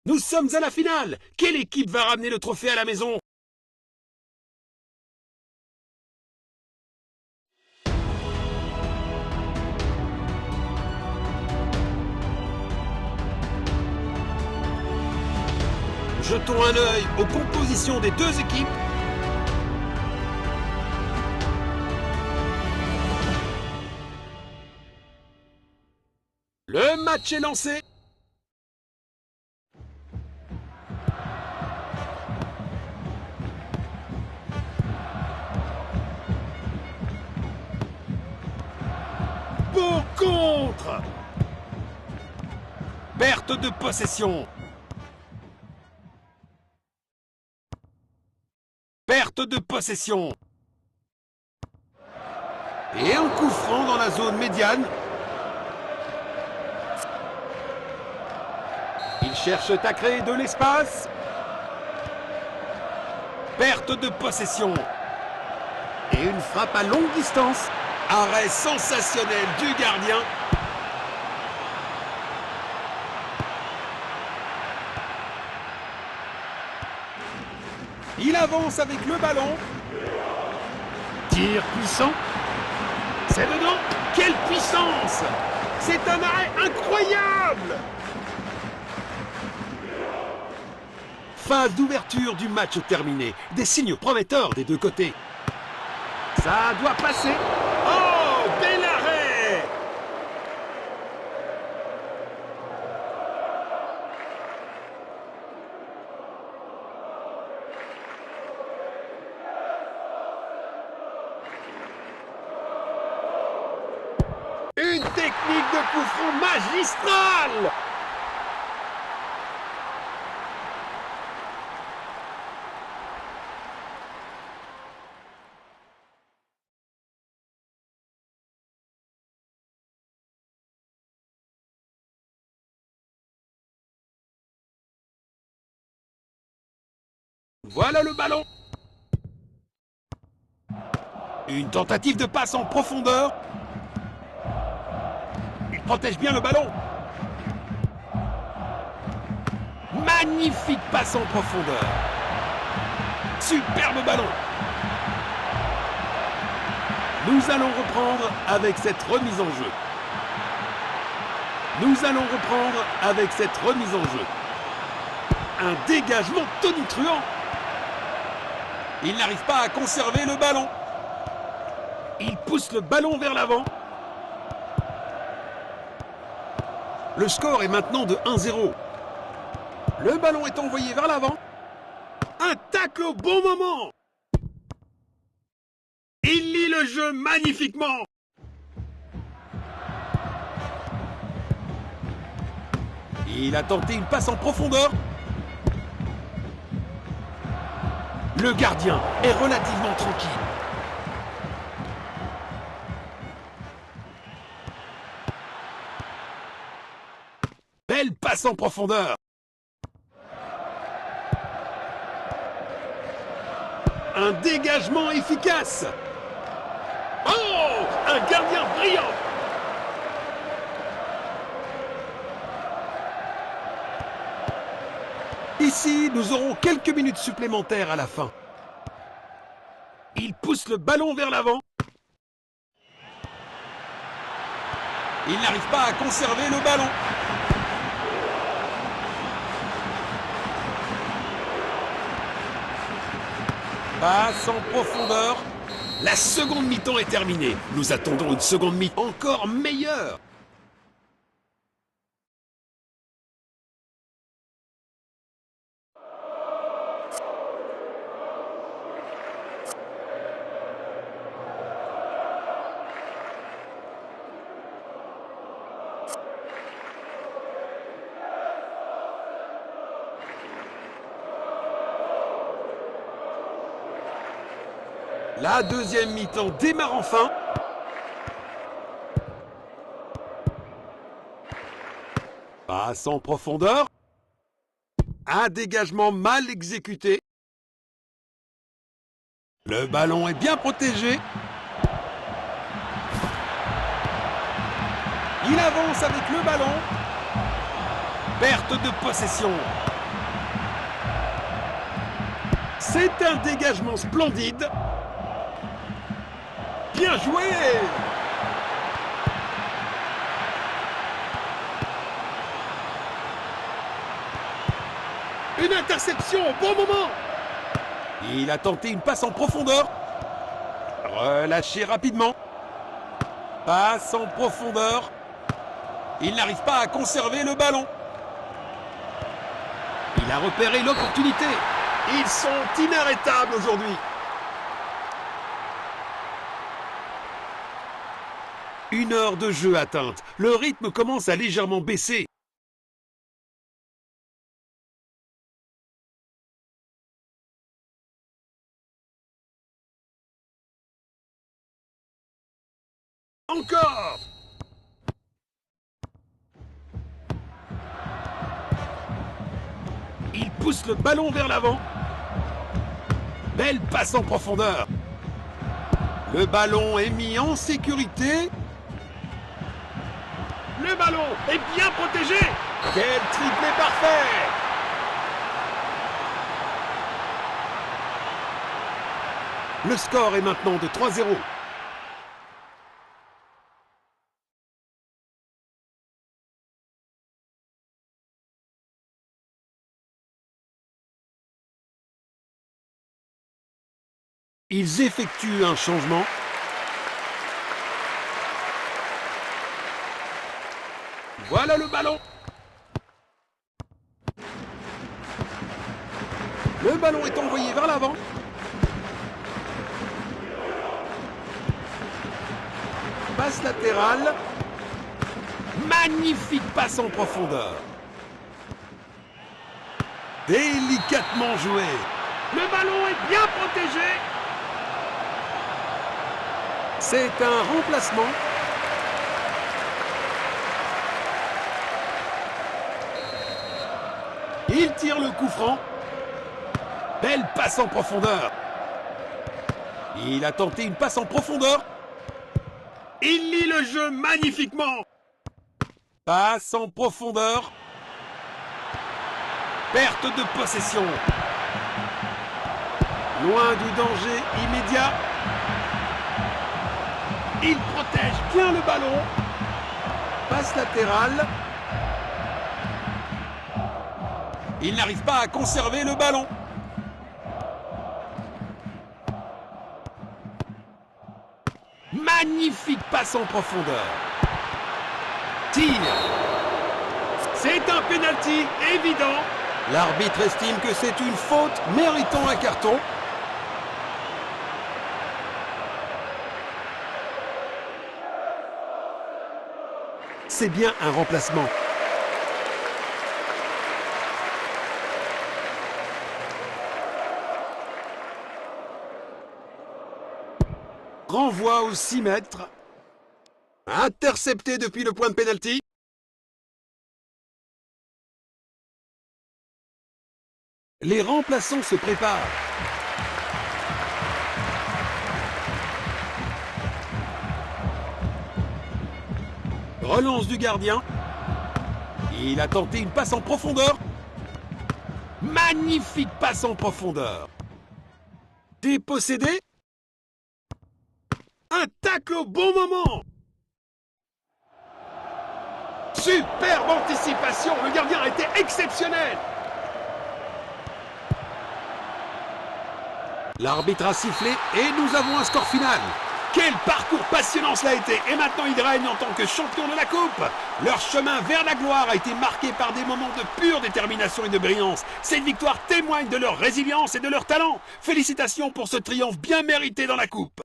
Nous sommes à la finale. Quelle équipe va ramener le trophée à la maison? Jetons un œil aux compositions des deux équipes. Le match est lancé. Beau contre. Perte de possession. Perte de possession. Et un coup franc dans la zone médiane. Ils cherchent à créer de l'espace. Perte de possession. Et une frappe à longue distance. Arrêt sensationnel du gardien. Il avance avec le ballon. Tir puissant. C'est dedans. Quelle puissance! C'est un arrêt incroyable! Phase d'ouverture du match terminée. Des signes prometteurs des deux côtés. Ça doit passer. Oh, bel arrêt! Une technique de coup franc magistrale! Voilà le ballon. Une tentative de passe en profondeur. Il protège bien le ballon. Magnifique passe en profondeur. Superbe ballon. Nous allons reprendre avec cette remise en jeu. Nous allons reprendre avec cette remise en jeu. Un dégagement tonitruant. Il n'arrive pas à conserver le ballon. Il pousse le ballon vers l'avant. Le score est maintenant de 1-0. Le ballon est envoyé vers l'avant. Un tacle au bon moment. Il lit le jeu magnifiquement. Il a tenté une passe en profondeur. Le gardien est relativement tranquille. Belle passe en profondeur. Un dégagement efficace. Oh! Un gardien brillant. Ici, nous aurons quelques minutes supplémentaires à la fin. Il pousse le ballon vers l'avant. Il n'arrive pas à conserver le ballon. Passe en profondeur. La seconde mi-temps est terminée. Nous attendons une seconde mi-temps encore meilleure. La deuxième mi-temps démarre enfin. Passe en profondeur. Un dégagement mal exécuté. Le ballon est bien protégé. Il avance avec le ballon. Perte de possession. C'est un dégagement splendide. Bien joué! Une interception au bon moment. Il a tenté une passe en profondeur. Relâché rapidement. Passe en profondeur. Il n'arrive pas à conserver le ballon. Il a repéré l'opportunité. Ils sont inarrêtables aujourd'hui. Une heure de jeu atteinte. Le rythme commence à légèrement baisser. Encore! Il pousse le ballon vers l'avant. Belle passe en profondeur. Le ballon est mis en sécurité. Le ballon est bien protégé. Quel triplé parfait! Le score est maintenant de 3-0. Ils effectuent un changement. Voilà le ballon. Le ballon est envoyé vers l'avant. Passe latérale. Magnifique passe en profondeur. Délicatement joué. Le ballon est bien protégé. C'est un remplacement. Il tire le coup franc. Belle passe en profondeur. Il a tenté une passe en profondeur. Il lit le jeu magnifiquement. Passe en profondeur. Perte de possession. Loin du danger immédiat. Il protège bien le ballon. Passe latérale. Il n'arrive pas à conserver le ballon. Magnifique passe en profondeur. Tir. C'est un pénalty évident. L'arbitre estime que c'est une faute méritant un carton. C'est bien un remplacement. Renvoi aux 6 mètres. Intercepté depuis le point de pénalty. Les remplaçants se préparent. Relance du gardien. Il a tenté une passe en profondeur. Magnifique passe en profondeur. Dépossédé. Un tacle au bon moment. Superbe anticipation. Le gardien a été exceptionnel. L'arbitre a sifflé et nous avons un score final. Quel parcours passionnant cela a été. Et maintenant ils règnent en tant que champions de la coupe. Leur chemin vers la gloire a été marqué par des moments de pure détermination et de brillance. Cette victoire témoigne de leur résilience et de leur talent. Félicitations pour ce triomphe bien mérité dans la coupe.